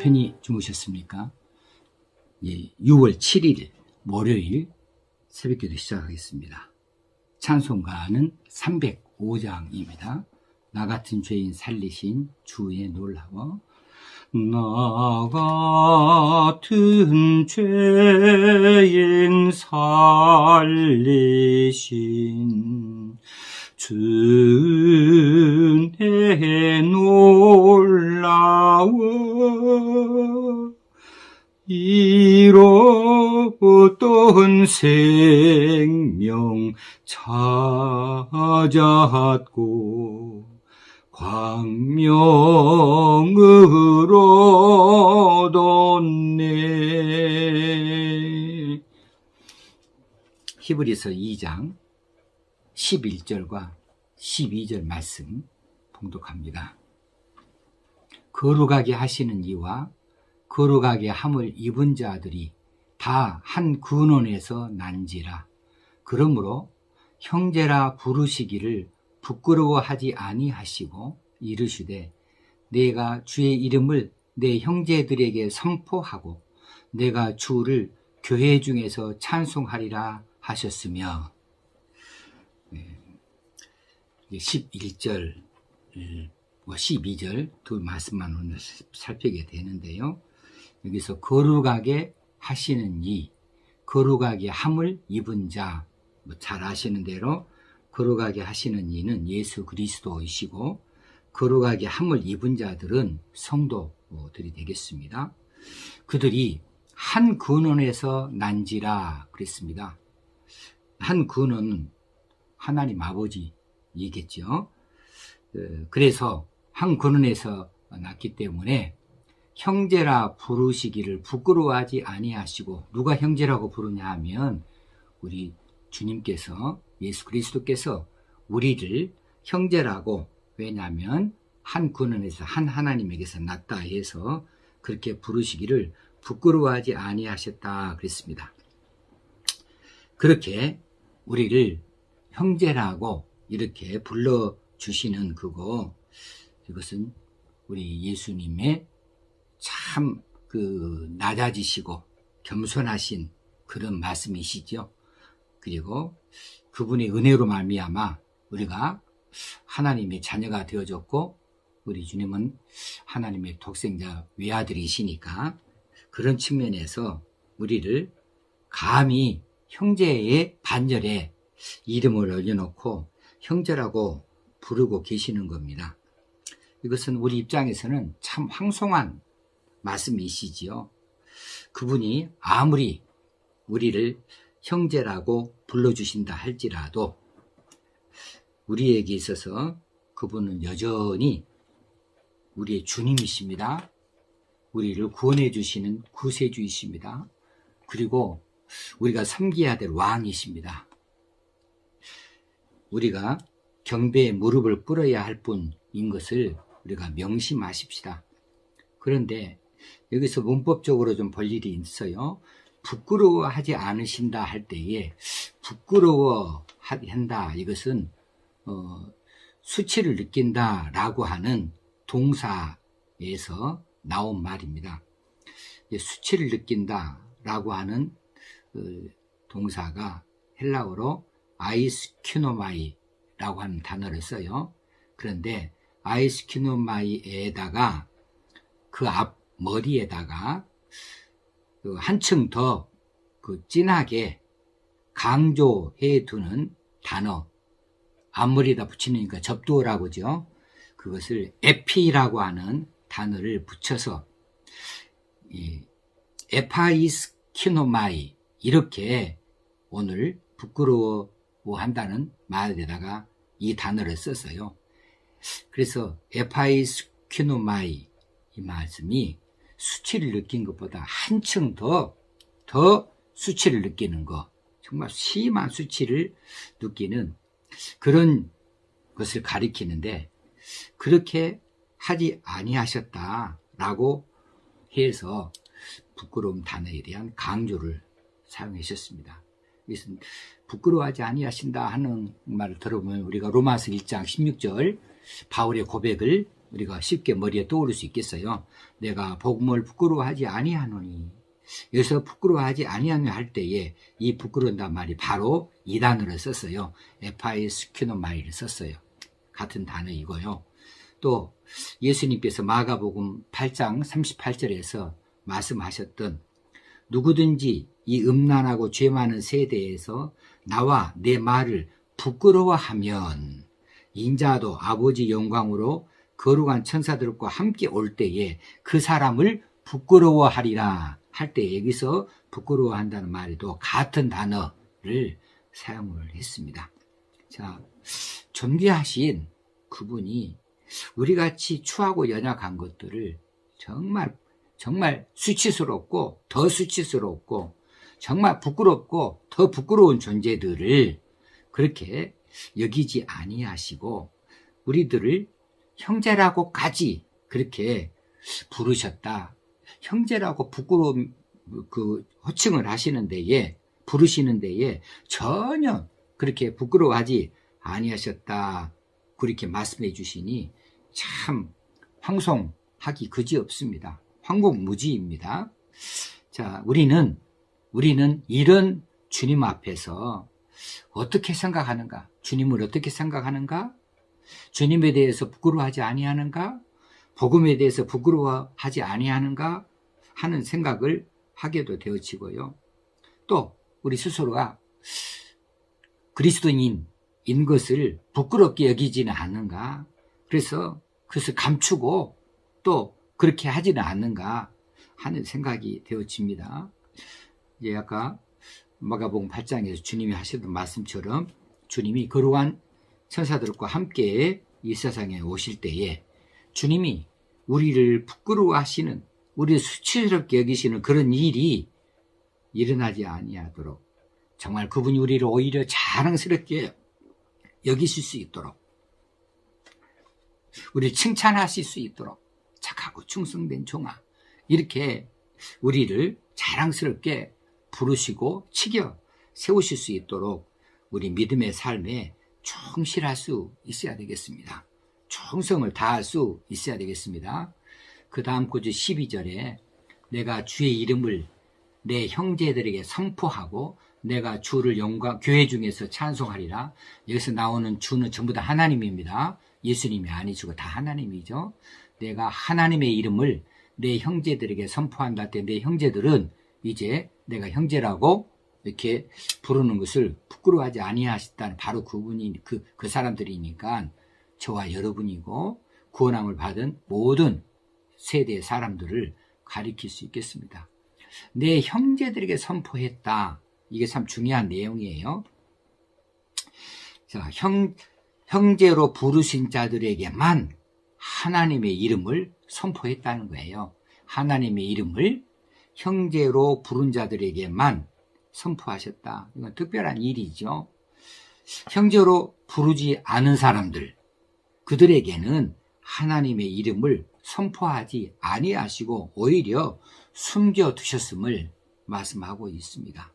편히 주무셨습니까? 예, 6월 7일 월요일 새벽기도 시작하겠습니다. 찬송가는 305장입니다. 나 같은 죄인 살리신 주의 놀라워. 나 같은 죄인 살리신 주의 놀라워. 잃었던 생명 찾았고 광명을 얻었네. 히브리서 2장 11절과 12절 말씀 봉독합니다. 거룩하게 하시는 이와 거룩하게 함을 입은 자들이 다 한 근원에서 난지라. 그러므로 형제라 부르시기를 부끄러워하지 아니하시고 이르시되 내가 주의 이름을 내 형제들에게 선포하고 내가 주를 교회 중에서 찬송하리라 하셨으며, 11절 12절 두 말씀만 오늘 살피게 되는데요. 여기서 거룩하게 하시는 이, 거룩하게 함을 입은 자, 잘 아시는 대로 거룩하게 하시는 이는 예수 그리스도이시고 거룩하게 함을 입은 자들은 성도들이 되겠습니다. 그들이 한 근원에서 난지라 그랬습니다. 한 근원은 하나님 아버지이겠죠. 그래서 한 근원에서 났기 때문에 형제라 부르시기를 부끄러워하지 아니하시고, 누가 형제라고 부르냐 하면 우리 주님께서, 예수 그리스도께서 우리를 형제라고, 왜냐하면 한 근원에서 한 하나님에게서 났다 해서 그렇게 부르시기를 부끄러워하지 아니하셨다 그랬습니다. 그렇게 우리를 형제라고 이렇게 불러주시는 그거, 이것은 우리 예수님의 참 낮아지시고 겸손하신 그런 말씀이시죠. 그리고 그분의 은혜로 말미암아 우리가 하나님의 자녀가 되어졌고, 우리 주님은 하나님의 독생자 외아들이시니까 그런 측면에서 우리를 감히 형제의 반열에 이름을 올려놓고 형제라고 부르고 계시는 겁니다. 이것은 우리 입장에서는 참 황송한 말씀이시지요. 그분이 아무리 우리를 형제라고 불러주신다 할지라도 우리에게 있어서 그분은 여전히 우리의 주님이십니다. 우리를 구원해 주시는 구세주이십니다. 그리고 우리가 섬겨야 될 왕이십니다. 우리가 경배에 무릎을 꿇어야 할 분인 것을 우리가 명심하십시다. 그런데 여기서 문법적으로 좀 볼 일이 있어요. 부끄러워하지 않으신다 할 때에 부끄러워한다, 이것은 수치를 느낀다라고 하는 동사에서 나온 말입니다. 수치를 느낀다라고 하는 동사가 헬라어로 아이스키노마이라고 하는 단어를 써요. 그런데 아이스키노마이에다가 그 앞 머리에다가 한층 더 진하게 강조해 두는 단어, 앞머리에다 붙이니까 접두어라고 하죠. 그것을 에피라고 하는 단어를 붙여서 에파이스키노마이, 이렇게 오늘 부끄러워한다는 말에다가 이 단어를 썼어요. 그래서 에파이스키노마이, 이 말씀이 수치를 느낀 것보다 한층 더 수치를 느끼는 것, 정말 심한 수치를 느끼는 그런 것을 가리키는데, 그렇게 하지 아니하셨다라고 해서 부끄러움 단어에 대한 강조를 사용하셨습니다. 이것은 부끄러워하지 아니하신다 하는 말을 들어보면 우리가 로마서 1장 16절 바울의 고백을 우리가 쉽게 머리에 떠오를 수 있겠어요. 내가 복음을 부끄러워하지 아니하노니. 여기서 부끄러워하지 아니하노니 할 때에 이 부끄러운다는 말이 바로 이 단어를 썼어요. 에파이스큐노마이를 썼어요. 같은 단어이고요. 또 예수님께서 마가복음 8장 38절에서 말씀하셨던 누구든지 이 음란하고 죄 많은 세대에서 나와 내 말을 부끄러워하면 인자도 아버지 영광으로 거룩한 천사들과 함께 올 때에 그 사람을 부끄러워하리라 할 때 여기서 부끄러워한다는 말에도 같은 단어를 사용을 했습니다. 자, 존귀하신 그분이 우리같이 추하고 연약한 것들을 정말 수치스럽고 더 수치스럽고 정말 부끄럽고 더 부끄러운 존재들을 그렇게 여기지 아니하시고 우리들을 형제라고까지 그렇게 부르셨다. 형제라고 부끄러움 호칭을 하시는 데에 부르시는 데에 전혀 그렇게 부끄러워하지 아니하셨다. 그렇게 말씀해 주시니 참 황송하기 그지없습니다. 황공무지입니다. 자, 우리는 이런 주님 앞에서 어떻게 생각하는가? 주님을 어떻게 생각하는가? 주님에 대해서 부끄러워하지 아니하는가? 복음에 대해서 부끄러워하지 아니하는가? 하는 생각을 하게도 되어지고요. 또 우리 스스로가 그리스도인인 것을 부끄럽게 여기지는 않는가? 그래서 그것을 감추고 또 그렇게 하지는 않는가 하는 생각이 되어집니다. 이제 아까 마가복음 8장에서 주님이 하시던 말씀처럼 주님이 거룩한 천사들과 함께 이 세상에 오실 때에 주님이 우리를 부끄러워하시는, 우리를 수치스럽게 여기시는 그런 일이 일어나지 아니하도록 정말 그분이 우리를 오히려 자랑스럽게 여기실 수 있도록, 우리를 칭찬하실 수 있도록 착하고 충성된 종아, 이렇게 우리를 자랑스럽게 부르시고 치켜 세우실 수 있도록 우리 믿음의 삶에 충실할 수 있어야 되겠습니다. 충성을 다할 수 있어야 되겠습니다. 그 다음 구절 12절에 내가 주의 이름을 내 형제들에게 선포하고 내가 주를 교회 중에서 찬송하리라. 여기서 나오는 주는 전부 다 하나님입니다. 예수님이 아니시고 다 하나님이죠. 내가 하나님의 이름을 내 형제들에게 선포한다 할 때 내 형제들은 이제 내가 형제라고 이렇게 부르는 것을 부끄러워하지 아니하셨다는 바로 그분이 그 사람들이니까 저와 여러분이고 구원함을 받은 모든 세대의 사람들을 가리킬 수 있겠습니다. 내 형제들에게 선포했다. 이게 참 중요한 내용이에요. 자, 형제로 부르신 자들에게만 하나님의 이름을 선포했다는 거예요. 하나님의 이름을 형제로 부른 자들에게만 선포하셨다. 이건 특별한 일이죠. 형제로 부르지 않은 사람들, 그들에게는 하나님의 이름을 선포하지 아니하시고 오히려 숨겨두셨음을 말씀하고 있습니다.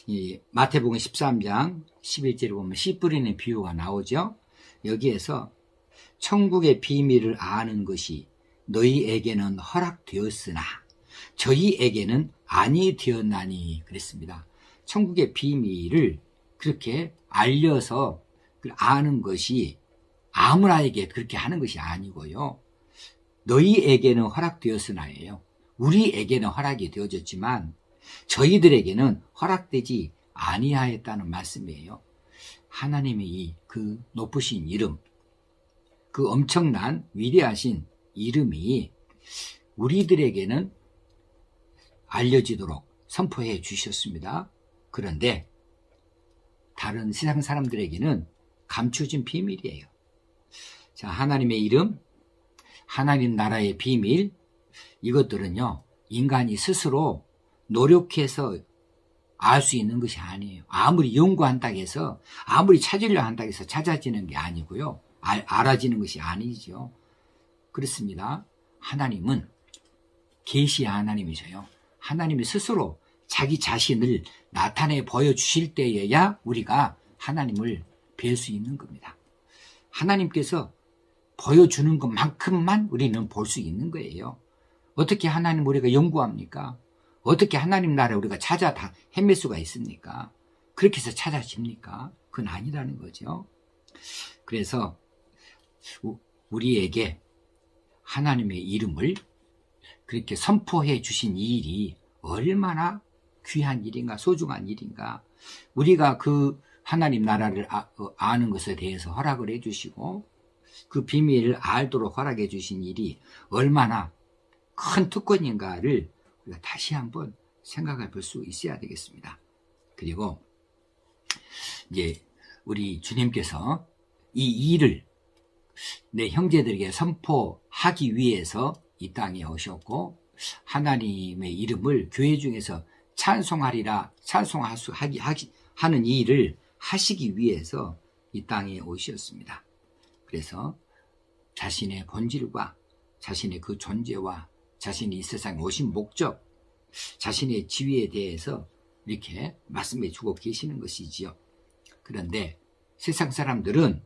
이 마태복음 13장 11절에 보면 씨 뿌리는 비유가 나오죠. 여기에서 천국의 비밀을 아는 것이 너희에게는 허락되었으나 저희에게는 아니 되었나니 그랬습니다. 천국의 비밀을 그렇게 알려서 아는 것이 아무나에게 그렇게 하는 것이 아니고요. 너희에게는 허락되었으나예요. 우리에게는 허락이 되어졌지만 저희들에게는 허락되지 아니하였다는 말씀이에요. 하나님의 그 높으신 이름, 그 엄청난 위대하신 이름이 우리들에게는 알려지도록 선포해 주셨습니다. 그런데 다른 세상 사람들에게는 감춰진 비밀이에요. 자, 하나님의 이름, 하나님 나라의 비밀, 이것들은요, 인간이 스스로 노력해서 알 수 있는 것이 아니에요. 아무리 연구한다고 해서, 아무리 찾으려 한다고 해서 찾아지는 게 아니고요. 알아지는 것이 아니죠. 그렇습니다. 하나님은 계시의 하나님이셔요. 하나님이 스스로 자기 자신을 나타내 보여주실 때에야 우리가 하나님을 뵐 수 있는 겁니다. 하나님께서 보여주는 것만큼만 우리는 볼 수 있는 거예요. 어떻게 하나님 우리가 연구합니까? 어떻게 하나님 나라 우리가 찾아 다 헤맬 수가 있습니까? 그렇게 해서 찾아집니까? 그건 아니라는 거죠. 그래서 우리에게 하나님의 이름을 그렇게 선포해 주신 이 일이 얼마나 귀한 일인가, 소중한 일인가. 우리가 그 하나님 나라를 아는 것에 대해서 허락을 해 주시고 그 비밀을 알도록 허락해 주신 일이 얼마나 큰 특권인가를 우리가 다시 한번 생각해 볼 수 있어야 되겠습니다. 그리고 이제 우리 주님께서 이 일을 내 형제들에게 선포하기 위해서 이 땅에 오셨고 하나님의 이름을 교회 중에서 찬송하리라 하는 이 일을 하시기 위해서 이 땅에 오셨습니다. 그래서 자신의 본질과 자신의 그 존재와 자신이 이 세상에 오신 목적, 자신의 지위에 대해서 이렇게 말씀해 주고 계시는 것이지요. 그런데 세상 사람들은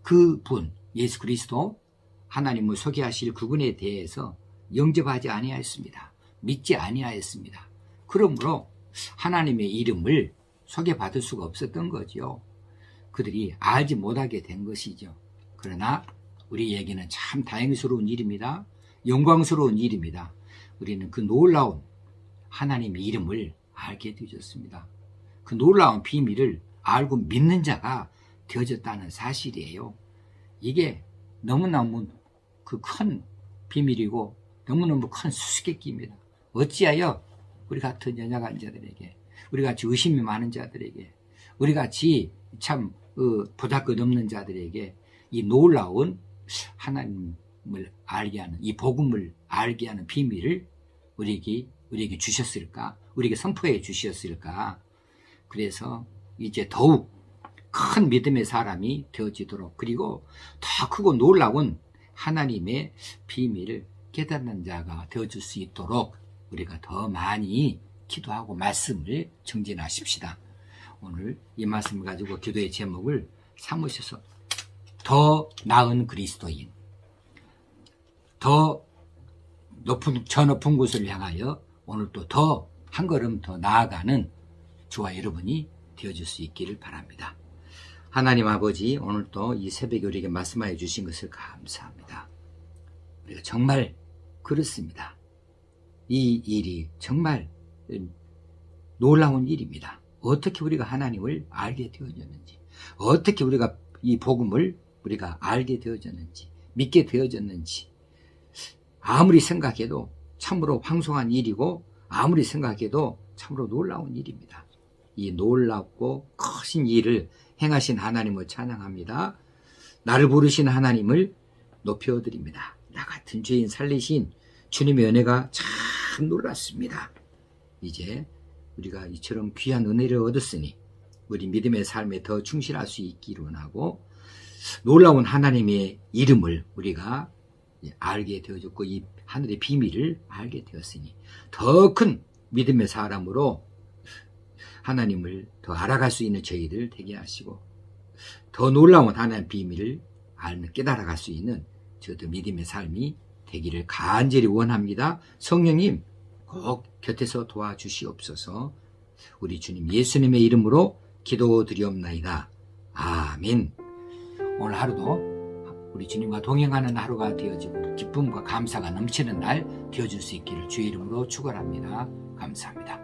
그분 예수 그리스도 하나님을 소개하실 그분에 대해서 영접하지 아니하였습니다. 믿지 아니하였습니다. 그러므로 하나님의 이름을 소개받을 수가 없었던 거죠. 그들이 알지 못하게 된 것이죠. 그러나 우리에게는 참 다행스러운 일입니다. 영광스러운 일입니다. 우리는 그 놀라운 하나님의 이름을 알게 되어졌습니다. 그 놀라운 비밀을 알고 믿는 자가 되어졌다는 사실이에요. 이게 너무너무 그 큰 비밀이고 너무너무 큰 수수께끼입니다. 어찌하여 우리 같은 연약한 자들에게, 우리 같이 의심이 많은 자들에게, 우리 같이 참 보잘것없는 자들에게 이 놀라운 하나님을 알게 하는, 이 복음을 알게 하는 비밀을 우리에게 주셨을까? 우리에게 선포해 주셨을까? 그래서 이제 더욱 큰 믿음의 사람이 되어지도록, 그리고 더 크고 놀라운 하나님의 비밀을 깨닫는 자가 되어줄 수 있도록 우리가 더 많이 기도하고 말씀을 정진하십시다. 오늘 이 말씀을 가지고 기도의 제목을 삼으셔서 더 나은 그리스도인, 더 높은 곳을 향하여 오늘 또 더 한 걸음 더 나아가는 저와 여러분이 되어줄 수 있기를 바랍니다. 하나님 아버지, 오늘 또 이 새벽에 우리에게 말씀하여 주신 것을 감사합니다. 우리가 정말 그렇습니다. 이 일이 정말 놀라운 일입니다. 어떻게 우리가 하나님을 알게 되어졌는지, 어떻게 우리가 이 복음을 우리가 알게 되어졌는지, 믿게 되어졌는지, 아무리 생각해도 참으로 황송한 일이고 아무리 생각해도 참으로 놀라운 일입니다. 이 놀랍고 크신 일을 행하신 하나님을 찬양합니다. 나를 부르신 하나님을 높여드립니다. 나 같은 죄인 살리신 주님의 은혜가 참 놀랐습니다. 이제 우리가 이처럼 귀한 은혜를 얻었으니 우리 믿음의 삶에 더 충실할 수 있기를 원하고, 놀라운 하나님의 이름을 우리가 알게 되어졌고 이 하늘의 비밀을 알게 되었으니 더 큰 믿음의 사람으로 하나님을 더 알아갈 수 있는 저희들 되게 하시고, 더 놀라운 하나님의 비밀을 알며 깨달아갈 수 있는 저도 믿음의 삶이 되기를 간절히 원합니다. 성령님 꼭 곁에서 도와주시옵소서. 우리 주님 예수님의 이름으로 기도드리옵나이다. 아멘. 오늘 하루도 우리 주님과 동행하는 하루가 되어지고 기쁨과 감사가 넘치는 날 되어줄 수 있기를 주의 이름으로 축원합니다. 감사합니다.